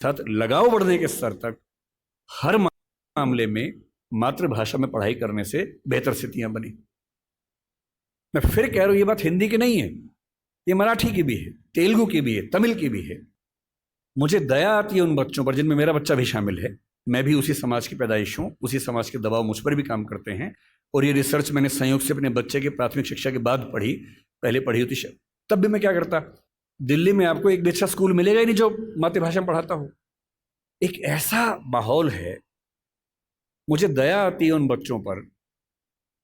साथ लगाव बढ़ने के स्तर तक हर मामले में मातृभाषा में पढ़ाई करने से बेहतर स्थितियां बनी। मैं फिर कह रहा हूं, ये बात हिंदी की नहीं है, ये मराठी की भी है, तेलुगु की भी है, तमिल की भी है। मुझे दया आती है उन बच्चों पर जिनमें मेरा बच्चा भी शामिल है। मैं भी उसी समाज की पैदाइश हूं, उसी समाज के दबाव मुझ पर भी काम करते हैं। और ये रिसर्च मैंने संयोग से अपने बच्चे की प्राथमिक शिक्षा के बाद पढ़ी, पहले पढ़ी होती तब भी मैं क्या करता, दिल्ली में आपको एक भी अच्छा स्कूल मिलेगा ही नहीं जो मातृभाषा में पढ़ाता हो। एक ऐसा माहौल है, मुझे दया आती है उन बच्चों पर।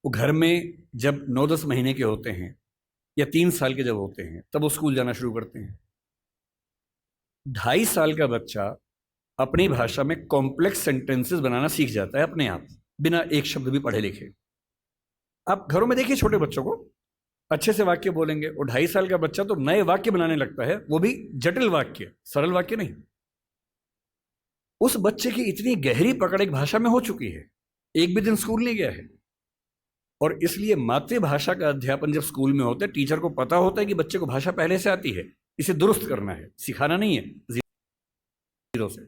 वो घर में जब 9-10 महीने के होते हैं या 3 साल के जब होते हैं तब वो स्कूल जाना शुरू करते हैं। 2.5 साल का बच्चा अपनी भाषा में कॉम्प्लेक्स सेंटेंसेस बनाना सीख जाता है अपने आप, बिना एक शब्द भी पढ़े लिखे। आप घरों में देखिए छोटे बच्चों को, अच्छे से वाक्य बोलेंगे। और 2.5 साल का बच्चा तो नए वाक्य बनाने लगता है, वो भी जटिल वाक्य, सरल वाक्य नहीं। उस बच्चे की इतनी गहरी पकड़ एक भाषा में हो चुकी है, एक भी दिन स्कूल नहीं गया है। और इसलिए मातृभाषा का अध्यापन जब स्कूल में होता है, टीचर को पता होता है कि बच्चे को भाषा पहले से आती है, इसे दुरुस्त करना है, सिखाना नहीं है जीरो से।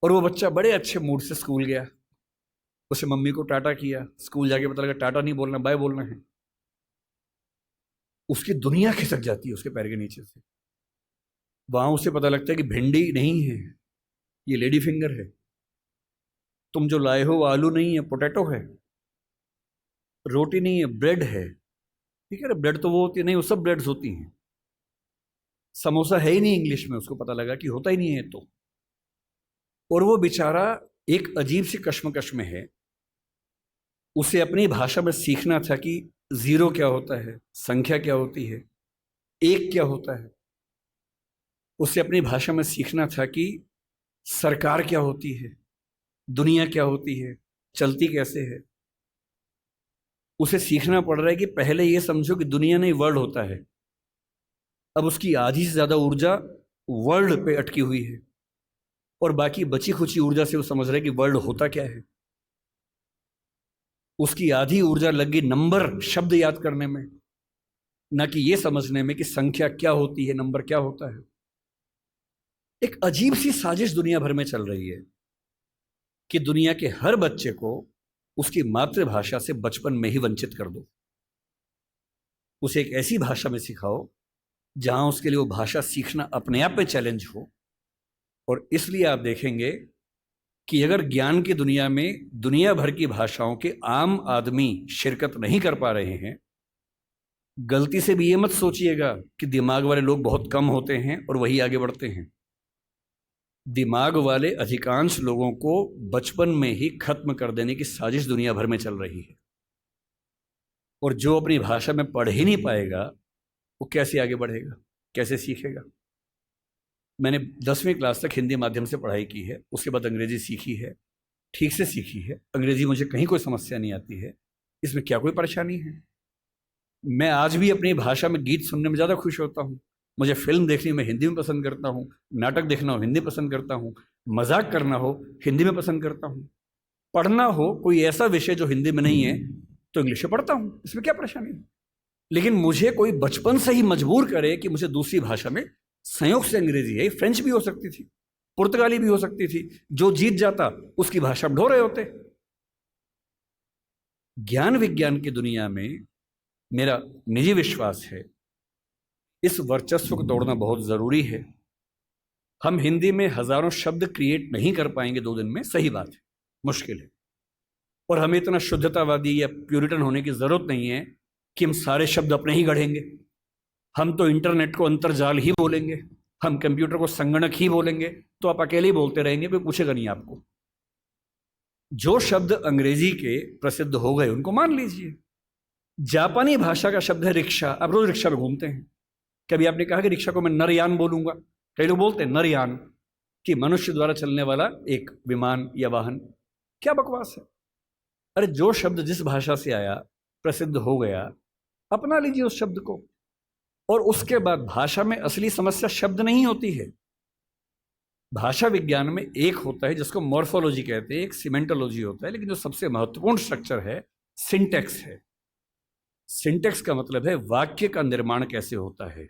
और वो बच्चा बड़े अच्छे मूड से स्कूल गया, उसे मम्मी को टाटा किया, स्कूल जाके पता लगा टाटा नहीं बोलना, बाय बोलना है। उसकी दुनिया खिसक जाती है उसके पैर के नीचे से। वहां उसे पता लगता है कि भिंडी नहीं है, ये लेडी फिंगर है। तुम जो लाए हो वो आलू नहीं है, पोटैटो है। रोटी नहीं है, ब्रेड है। ठीक है ना, ब्रेड तो वो होती है नहीं, वो सब ब्रेड्स होती हैं। समोसा है ही नहीं इंग्लिश में, उसको पता लगा कि होता ही नहीं है तो। और वो बेचारा एक अजीब सी कश्मकश में है। उसे अपनी भाषा में सीखना था कि जीरो क्या होता है, संख्या क्या होती है, एक क्या होता है। उसे अपनी भाषा में सीखना था कि सरकार क्या होती है, दुनिया क्या होती है, चलती कैसे है। उसे सीखना पड़ रहा है कि पहले ये समझो कि दुनिया नहीं वर्ल्ड होता है। अब उसकी आधी से ज्यादा ऊर्जा वर्ल्ड पे अटकी हुई है और बाकी बची खुची ऊर्जा से वो समझ रहा है कि वर्ल्ड होता क्या है। उसकी आधी ऊर्जा लग गई नंबर, शब्द याद करने में, ना कि ये समझने में कि संख्या क्या होती है, नंबर क्या होता है। एक अजीब सी साजिश दुनिया भर में चल रही है कि दुनिया के हर बच्चे को उसकी मातृभाषा से बचपन में ही वंचित कर दो। उसे एक ऐसी भाषा में सिखाओ जहां उसके लिए वो भाषा सीखना अपने आप में चैलेंज हो। और इसलिए आप देखेंगे कि अगर ज्ञान की दुनिया में दुनिया भर की भाषाओं के आम आदमी शिरकत नहीं कर पा रहे हैं, गलती से भी ये मत सोचिएगा कि दिमाग वाले लोग बहुत कम होते हैं और वही आगे बढ़ते हैं। दिमाग वाले अधिकांश लोगों को बचपन में ही खत्म कर देने की साजिश दुनिया भर में चल रही है। और जो अपनी भाषा में पढ़ ही नहीं पाएगा, वो कैसे आगे बढ़ेगा, कैसे सीखेगा। मैंने 10वीं क्लास तक हिंदी माध्यम से पढ़ाई की है, उसके बाद अंग्रेजी सीखी है, ठीक से सीखी है। अंग्रेजी मुझे कहीं कोई समस्या नहीं आती है, इसमें क्या कोई परेशानी है। मैं आज भी अपनी भाषा में गीत सुनने में ज़्यादा खुश होता हूँ। मुझे फिल्म देखनी मैं हिंदी में पसंद करता हूँ, नाटक देखना हो हिंदी पसंद करता हूँ, मजाक करना हो हिंदी में पसंद करता हूँ, पढ़ना हो कोई ऐसा विषय जो हिंदी में नहीं है तो इंग्लिश में पढ़ता हूँ, इसमें क्या परेशानी है। लेकिन मुझे कोई बचपन से ही मजबूर करे कि मुझे दूसरी भाषा में, संयोग से अंग्रेजी है, फ्रेंच भी हो सकती थी, पुर्तगाली भी हो सकती थी, जो जीत जाता उसकी भाषा ढो रहे होते। ज्ञान विज्ञान की दुनिया में मेरा निजी विश्वास है इस वर्चस्व को तोड़ना बहुत जरूरी है। हम हिंदी में हजारों शब्द क्रिएट नहीं कर पाएंगे 2 दिन में, सही बात है, मुश्किल है। और हमें इतना शुद्धतावादी या प्यूरिटन होने की जरूरत नहीं है कि हम सारे शब्द अपने ही गढ़ेंगे। हम तो इंटरनेट को अंतर्जाल ही बोलेंगे, हम कंप्यूटर को संगणक ही बोलेंगे, तो आप अकेले ही बोलते रहेंगे, कोई पूछेगा नहीं आपको। जो शब्द अंग्रेजी के प्रसिद्ध हो गए उनको मान लीजिए। जापानी भाषा का शब्द है रिक्शा, आप रोज रिक्शा में घूमते हैं, कभी आपने कहा कि रिक्शा को मैं नरयान बोलूंगा? कई लोग बोलते हैं नरयान, कि मनुष्य द्वारा चलने वाला एक विमान या वाहन। क्या बकवास है। अरे जो शब्द जिस भाषा से आया, प्रसिद्ध हो गया, अपना लीजिए उस शब्द को। और उसके बाद भाषा में असली समस्या शब्द नहीं होती है। भाषा विज्ञान में एक होता है जिसको मॉर्फोलॉजी कहते हैं, एक सिमेंटोलॉजी होता है, लेकिन जो सबसे महत्वपूर्ण स्ट्रक्चर है सिंटेक्स है। सिंटेक्स का मतलब है वाक्य का निर्माण कैसे होता है,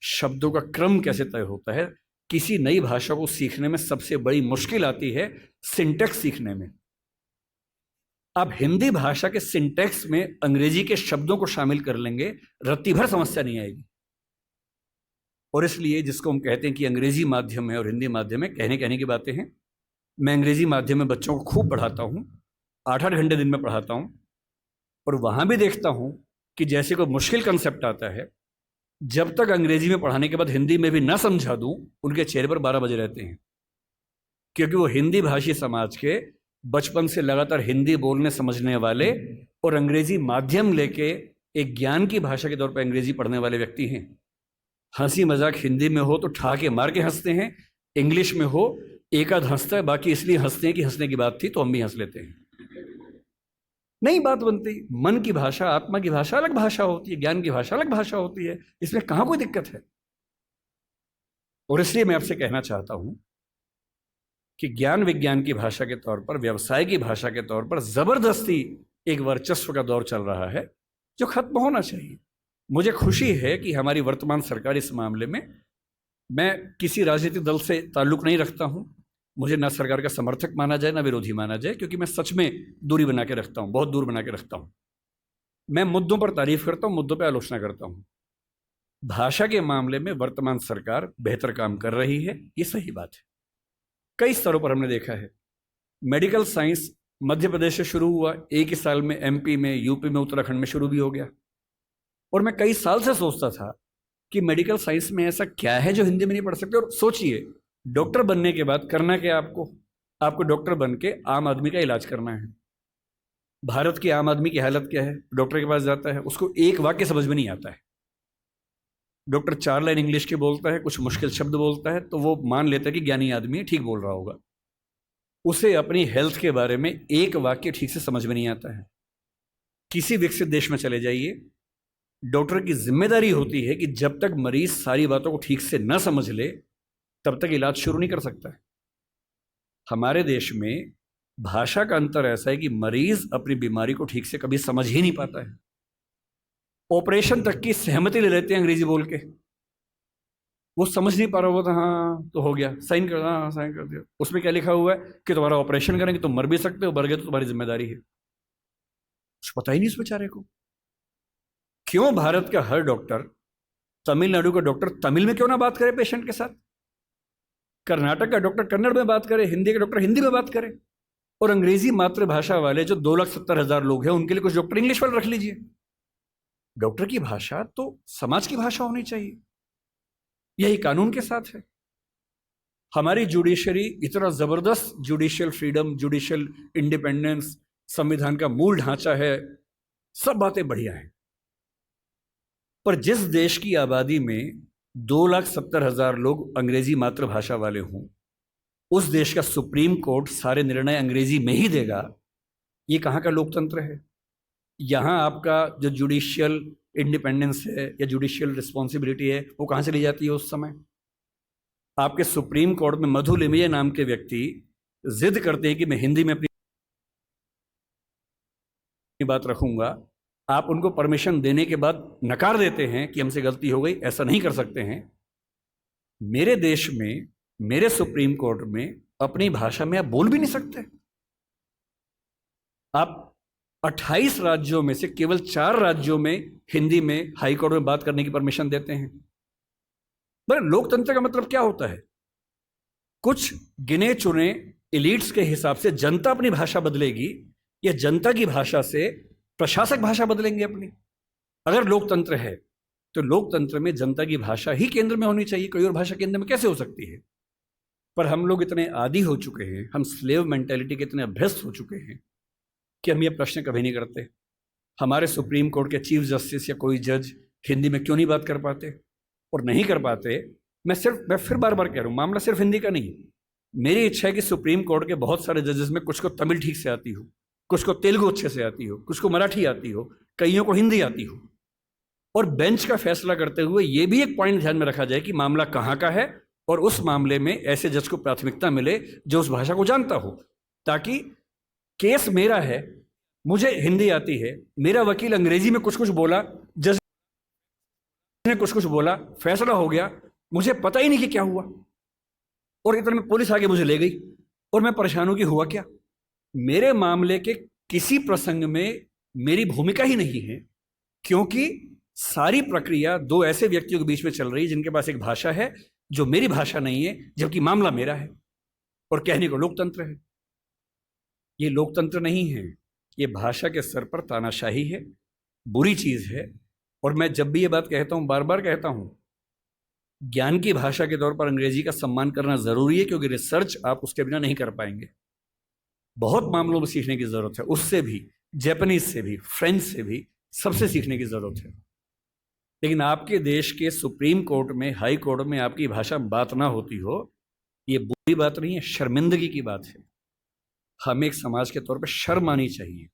शब्दों का क्रम कैसे तय होता है, किसी नई भाषा को सीखने में सबसे बड़ी मुश्किल आती है सिंटैक्स सीखने में। आप हिंदी भाषा के सिंटैक्स में अंग्रेजी के शब्दों को शामिल कर लेंगे, रत्ती भर समस्या नहीं आएगी। और इसलिए जिसको हम कहते हैं कि अंग्रेजी माध्यम है और हिंदी माध्यम है, कहने की बातें हैं। मैं अंग्रेजी माध्यम में बच्चों को खूब पढ़ाता हूँ, 8-8 घंटे दिन में पढ़ाता हूँ, और वहाँ भी देखता हूँ कि जैसे कोई मुश्किल कंसेप्ट आता है, जब तक अंग्रेजी में पढ़ाने के बाद हिंदी में भी ना समझा दूँ, उनके चेहरे पर 12 बजे रहते हैं, क्योंकि वो हिंदी भाषी समाज के बचपन से लगातार हिंदी बोलने समझने वाले और अंग्रेजी माध्यम लेके एक ज्ञान की भाषा के तौर पर अंग्रेजी पढ़ने वाले व्यक्ति हैं। हंसी मजाक हिंदी में हो तो ठहाके मार के हंसते हैं, इंग्लिश में हो एक आध हंसता है, बाकी इसलिए हंसते हैं कि हंसने की बात थी तो हम भी हंस लेते हैं। नहीं बात बनती। मन की भाषा, आत्मा की भाषा अलग भाषा होती है, ज्ञान की भाषा अलग भाषा होती है, इसमें कहाँ कोई दिक्कत है। और इसलिए मैं आपसे कहना चाहता हूं कि ज्ञान विज्ञान की भाषा के तौर पर, व्यवसाय की भाषा के तौर पर जबरदस्ती एक वर्चस्व का दौर चल रहा है जो खत्म होना चाहिए। मुझे खुशी है कि हमारी वर्तमान सरकार इस मामले में, मैं किसी राजनीतिक दल से ताल्लुक नहीं रखता हूं, मुझे ना सरकार का समर्थक माना जाए ना विरोधी माना जाए, क्योंकि मैं सच में दूरी बना के रखता हूं, बहुत दूर बना के रखता हूं। मैं मुद्दों पर तारीफ करता हूं, मुद्दों पर आलोचना करता हूं। भाषा के मामले में वर्तमान सरकार बेहतर काम कर रही है, ये सही बात है। कई स्तरों पर हमने देखा है। मेडिकल साइंस मध्य प्रदेश से शुरू हुआ, एक ही साल में एमपी में, यूपी में, उत्तराखंड में शुरू भी हो गया। और मैं कई साल से सोचता था कि मेडिकल साइंस में ऐसा क्या है जो हिंदी में नहीं पढ़ सकते। और सोचिए, डॉक्टर बनने के बाद करना क्या आपको डॉक्टर बन के आम आदमी का इलाज करना है। भारत के आम आदमी की हालत क्या है? डॉक्टर के पास जाता है, उसको एक वाक्य समझ में नहीं आता है। डॉक्टर 4 लाइन इंग्लिश की बोलता है, कुछ मुश्किल शब्द बोलता है, तो वो मान लेता है कि ज्ञानी आदमी है, ठीक बोल रहा होगा। उसे अपनी हेल्थ के बारे में एक वाक्य ठीक से समझ में नहीं आता है। किसी विकसित देश में चले जाइए, डॉक्टर की जिम्मेदारी होती है कि जब तक मरीज सारी बातों को ठीक से न समझ ले तब तक इलाज शुरू नहीं कर सकता है। हमारे देश में भाषा का अंतर ऐसा है कि मरीज अपनी बीमारी को ठीक से कभी समझ ही नहीं पाता है। ऑपरेशन तक की सहमति ले लेते हैं अंग्रेजी बोल के, वो समझ नहीं पा रहा होता, हाँ तो हो गया, साइन कर, हाँ साइन कर दिया। उसमें क्या लिखा हुआ है कि तुम्हारा ऑपरेशन करेंगे, तुम मर भी सकते हो, मर गए तो तुम्हारी जिम्मेदारी है। कुछ पता ही नहीं उस बेचारे को। क्यों भारत का हर डॉक्टर, तमिलनाडु का डॉक्टर तमिल में क्यों ना बात करे पेशेंट के साथ, कर्नाटक का डॉक्टर कन्नड़ में बात करे, हिंदी का डॉक्टर हिंदी में बात करे, और अंग्रेजी मातृभाषा वाले जो 2,70,000 लोग हैं उनके लिए कुछ डॉक्टर इंग्लिश वाले रख लीजिए। डॉक्टर की भाषा तो समाज की भाषा होनी चाहिए, यही कानून के साथ है। हमारी जुडिशरी इतना जबरदस्त जुडिशियल फ्रीडम, जुडिशियल इंडिपेंडेंस, संविधान का मूल ढांचा है, सब बातें बढ़िया हैं। पर जिस देश की आबादी में 2,70,000 लोग अंग्रेजी मातृभाषा वाले हों, उस देश का सुप्रीम कोर्ट सारे निर्णय अंग्रेजी में ही देगा, ये कहाँ का लोकतंत्र है? यहाँ आपका जो जुडिशियल इंडिपेंडेंस है या जुडिशियल रिस्पॉन्सिबिलिटी है, वो कहाँ से ली जाती है उस समय? आपके सुप्रीम कोर्ट में मधु लिमये नाम के व्यक्ति जिद करते हैं कि मैं हिंदी में अपनी बात रखूंगा, आप उनको परमिशन देने के बाद नकार देते हैं कि हमसे गलती हो गई, ऐसा नहीं कर सकते हैं। मेरे देश में, मेरे सुप्रीम कोर्ट में अपनी भाषा में आप बोल भी नहीं सकते। आप 28 राज्यों में से केवल 4 राज्यों में हिंदी में हाई कोर्ट में बात करने की परमिशन देते हैं। पर लोकतंत्र का मतलब क्या होता है? कुछ गिने चुने एलिट्स के हिसाब से जनता अपनी भाषा बदलेगी या जनता की भाषा से प्रशासक भाषा बदलेंगे अपनी? अगर लोकतंत्र है तो लोकतंत्र में जनता की भाषा ही केंद्र में होनी चाहिए, कोई और भाषा केंद्र में कैसे हो सकती है? पर हम लोग इतने आदी हो चुके हैं, हम स्लेव मेंटेलिटी के इतने अभ्यस्त हो चुके हैं कि हम ये प्रश्न कभी नहीं करते। हमारे सुप्रीम कोर्ट के चीफ जस्टिस या कोई जज हिंदी में क्यों नहीं बात कर पाते? और नहीं कर पाते, मैं फिर बार बार कह रहा हूँ, मामला सिर्फ हिंदी का नहीं। मेरी इच्छा है कि सुप्रीम कोर्ट के बहुत सारे जजेस में कुछ को तमिल ठीक से आती हो, कुछ को तेलुगु अच्छे से आती हो, कुछ को मराठी आती हो, कईयों को हिंदी आती हो। और बेंच का फैसला करते हुए ये भी एक पॉइंट ध्यान में रखा जाए कि मामला कहाँ का है, और उस मामले में ऐसे जज को प्राथमिकता मिले जो उस भाषा को जानता हो, ताकि केस मेरा है, मुझे हिंदी आती है, मेरा वकील अंग्रेजी में कुछ कुछ बोला, जज ने कुछ कुछ बोला, फैसला हो गया, मुझे पता ही नहीं कि क्या हुआ। और इतने में पुलिस आके मुझे ले गई और मैं परेशान हूं कि हुआ क्या। मेरे मामले के किसी प्रसंग में मेरी भूमिका ही नहीं है, क्योंकि सारी प्रक्रिया दो ऐसे व्यक्तियों के बीच में चल रही है जिनके पास एक भाषा है जो मेरी भाषा नहीं है, जबकि मामला मेरा है और कहने को लोकतंत्र है। ये लोकतंत्र नहीं है, ये भाषा के स्तर पर तानाशाही है, बुरी चीज है। और मैं जब भी ये बात कहता हूं, बार बार कहता हूं, ज्ञान की भाषा के तौर पर अंग्रेजी का सम्मान करना जरूरी है, क्योंकि रिसर्च आप उसके बिना नहीं कर पाएंगे। बहुत मामलों में सीखने की जरूरत है, उससे भी, जापानीज से भी, फ्रेंच से भी, सबसे सीखने की जरूरत है। लेकिन आपके देश के सुप्रीम कोर्ट में, हाई कोर्ट में आपकी भाषा में बात ना होती हो, ये बुरी बात नहीं है, शर्मिंदगी की बात है। हमें एक समाज के तौर पर शर्म आनी चाहिए।